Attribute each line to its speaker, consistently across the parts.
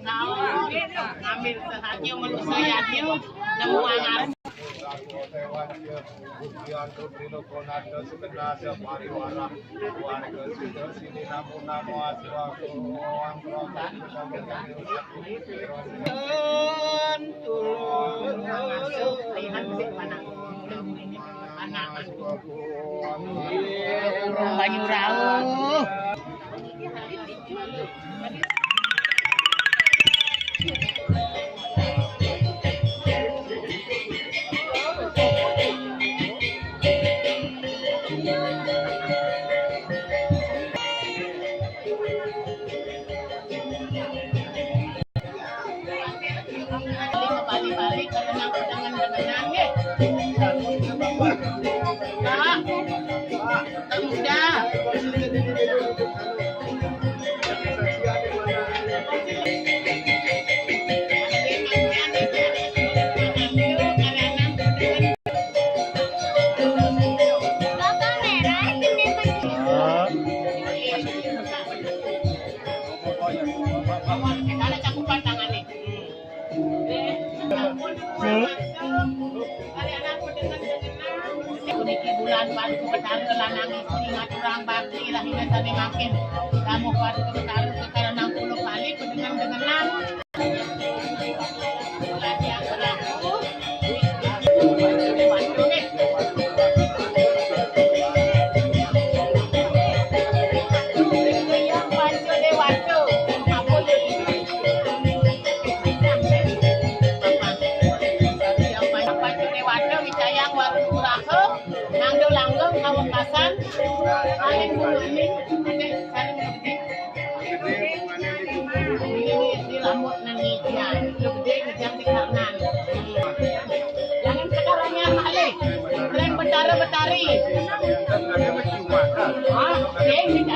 Speaker 1: kau ngambil sahaja manusia yatim nemu angar. Banyu rauh. Balik-balik karena dengan udah. Niki bulan bantu betara lanang istri ngaturang bakti lahirnya tadi makin kamu padu ke betara perkara 60 kali dengan bulan yang berlaku paling bulu ini di rambut nani ya gede yang di kanan jangan sekarangnya malih tren betari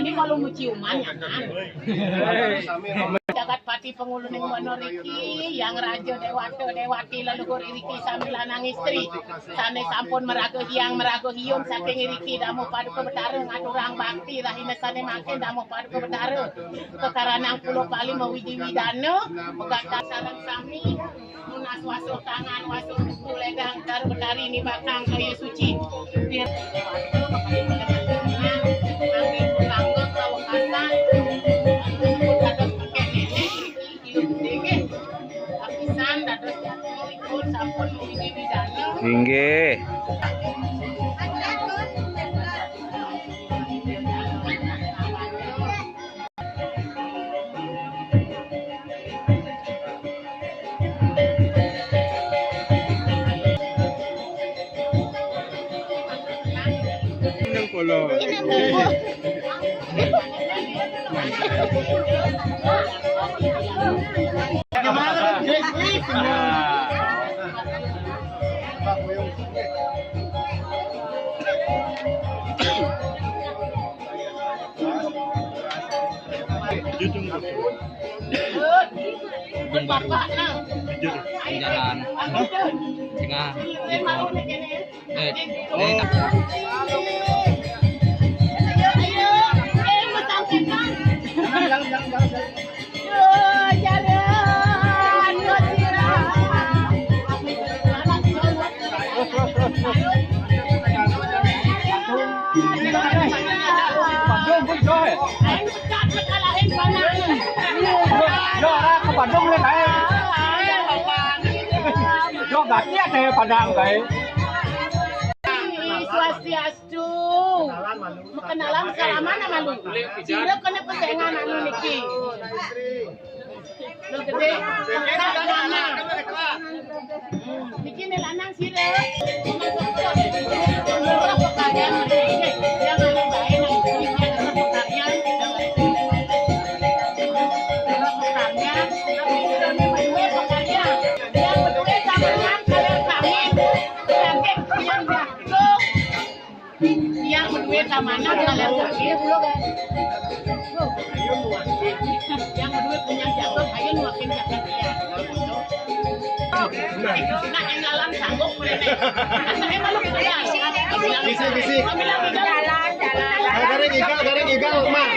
Speaker 1: ini kalau mau ciuman ya kan jagat pati pengulu ning Wono Riki yang raja dewati leluhur Riki sambil lanang istri sane sampun meraga hiang meraga hiung saking Riki damu padu ke betara ngaturang bakti rahina sane makin damu padu ke betara kekaranang pulau kali mawidi widana megata sareng sami munas wasuh tangan wasuh buku legang karo betari ini bakang kayu suci biar
Speaker 2: Inggih.
Speaker 3: Jalan tengah
Speaker 4: Padang lên đấy. Cho gạt nhẹ thế padang đấy.
Speaker 1: Swastiastu. Kenalan salaman sama lu. Sira kena pesengan anu niki. Lu gede. Niki ne lanang sira. Ora pekaryan yang anu bae nang pekaryan. Yang berdua sama mana kalian sakit yang berdua punya jatuh ayo nuakin jatuh dia nah yang dalam sanggup mereka saya malu kita bisi jalan
Speaker 4: gareng igal mak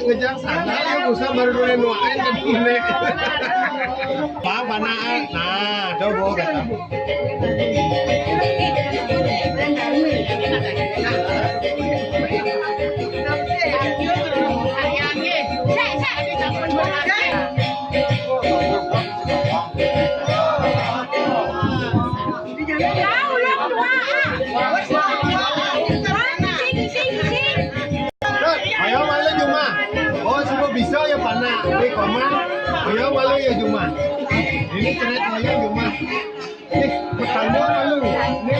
Speaker 2: Ngejar sana yang usah baru dulu nuain dan kunek. Pak panaan, nah coba kata. Ayo malu cuma, oh semua bisa ya panah, ini koma, ayo malu ya cuma, ini keren ayo cuma, ini petanda malu, ini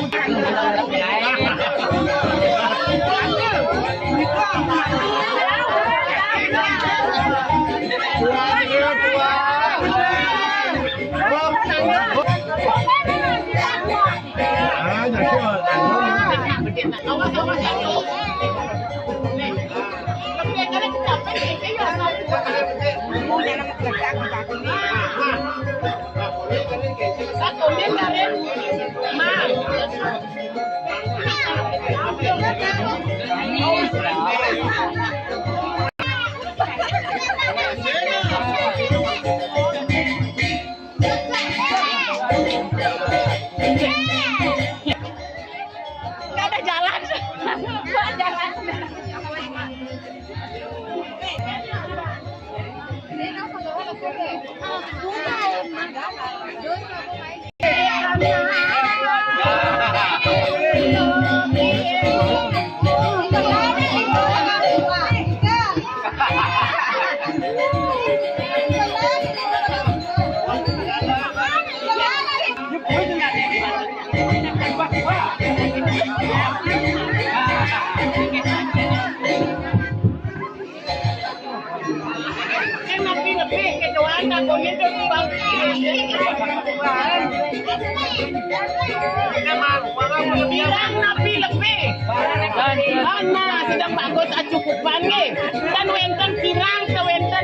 Speaker 1: sedang bagus acukupan nggih. Dan wenten pirang ke wenten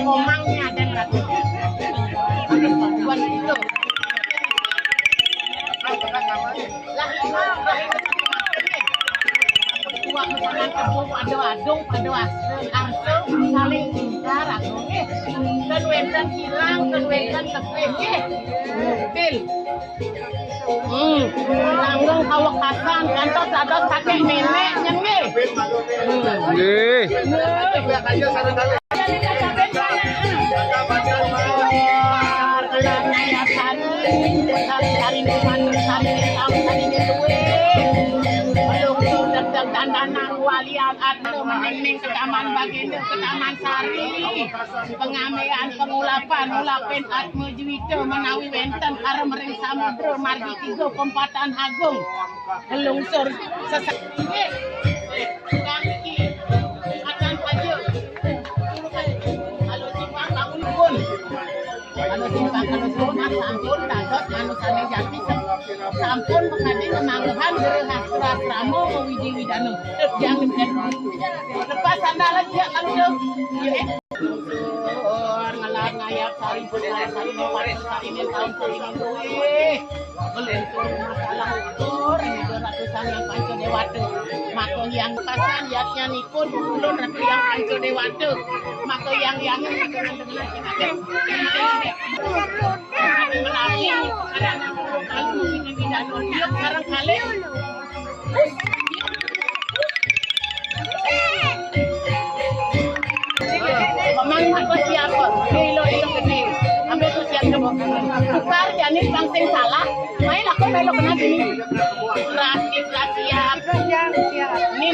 Speaker 1: omangnya dan ratu. Buat itu. Tua misalkan kebun pada wadung pada arsel saling ingkar aku nggih. Dan wenten pirang ke wenten tepih nggih. Bil. Langgeng kawekasan kantor dados kakek nenek nggih.
Speaker 2: nggih. Aja sareng-sareng.
Speaker 1: Dandanang walian atau meneng ke taman baginda ke taman sari pengamean pengulapan ngulapin atme juwita menawi wenten arem ring samudra margi 3 kompatan agung lungsur sesat kaki akan aja kalau simpang bangun pun kalau simpang kalau sunan sampun dados manusane jati sampun mengadi memanggahan gerahas ramo widi widanu jangan lepas sandal aja kan tuh ngalah ngayak sari benar sari nomor sari ini tahun sari ini melentur masalah ukur ini ratusan yang panco dewata maka yang pasan yaknya nikun ulun ratu yang panco dewata maka yang dengan menawi karena kalau ini widanu dia sekarang kali bang sing salah. Main aku melo kena gini. Rasis siap. Nih.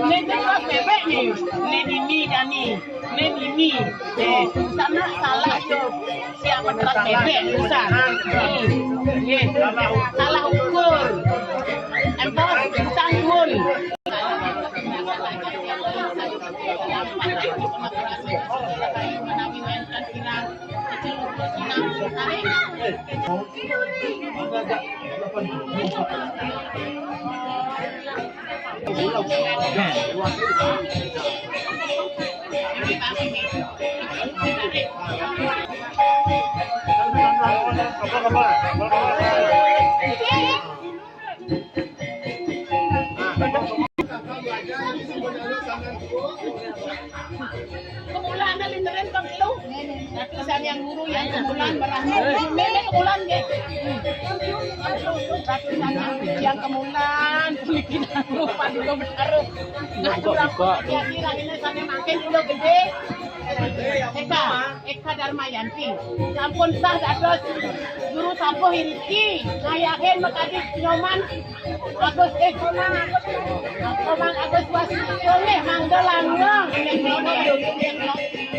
Speaker 1: Nih terus bebek nih. Nih ini dan nih. Nih ini. Sana salah tuh. Siapa terus bebek susah. Nih. Salah ukur. Empos tangmun. Kemulan na literan pang ilo. Ratusan yang guru yang kemulan berahmat. Memang kemulan ke. Ratusan yang kemulan. Pemikiran lupa dulu bertaruh. Nah berapa kira-kira ini sana makin udah gede. Eka Darmayanti. Sampun sah dados guru sampun hiriki. Ngayahin makadik nyoman. Agus Komang Agus Wasito nih manggelang nong.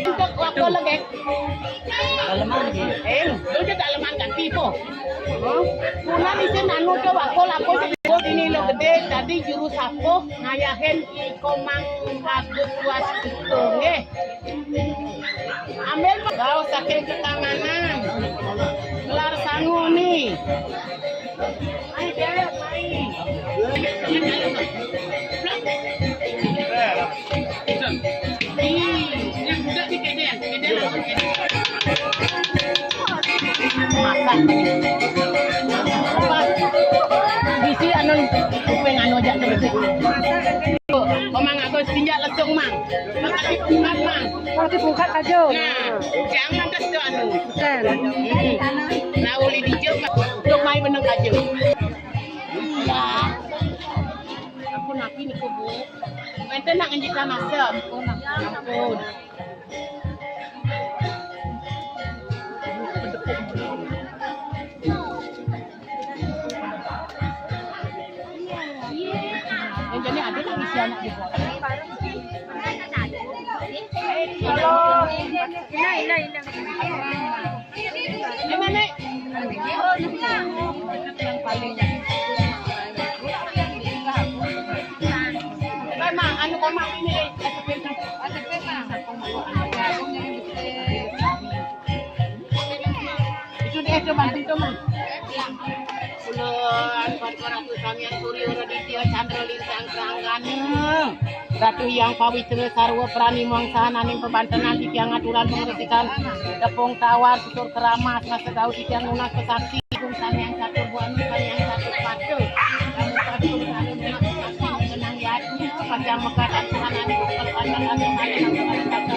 Speaker 1: Untuk waktu lagi. Daleman lagi. Lu dia daleman ganti po. Kuna isin anu tuh waktu lapo ini lo gede tadi juru sapo ngayahin Komang Agus Wasito nih. Ambil kau saking ketanganan. Gelar sangu nih. Ayo deh, main. Bisi anu kuping anu aja terus. Komang Agus tinjak lesung mang. Makasih pungkat mang.
Speaker 5: Makasih pungkat aja.
Speaker 1: Nah, jangan tes tu anu. Nah, uli dijauh untuk main meneng aja. Ya. Ampun api ni kubu. Ente nak ngejikan nasab. Ampun. Jadi ada lagi si anak di belakang. Halo. Ini mana? Yang paling. Memang anu komang ini. Itu dia coba bantu mang. Bulan 400 yang Suryo Raditya Chandra Lintang Sanggan. Ratu yang pawitra sarwa prani mangsahan aning pebantenan titiang aturan pengertikan tepung tawar tutur keramas mas segau titiang lunas kesaksi kungsan yang satu buan yang satu patu kamu satu satu menang menang yati panjang mekar aturan aning kepanjang aning aning satu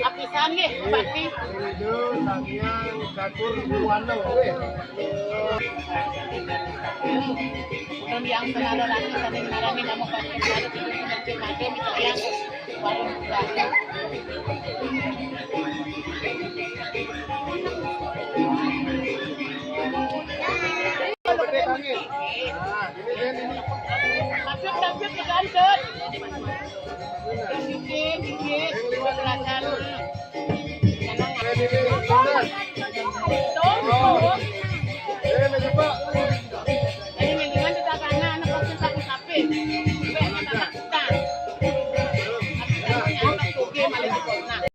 Speaker 1: apisan nggih, Bakti.
Speaker 2: Itu sangiang catur buana we.
Speaker 1: Dan yang senada lagi saling marani kamu pasti ada di sini macam itu yang warung buka. Masuk digantut. Dikit, dua gerakan.
Speaker 2: Ini,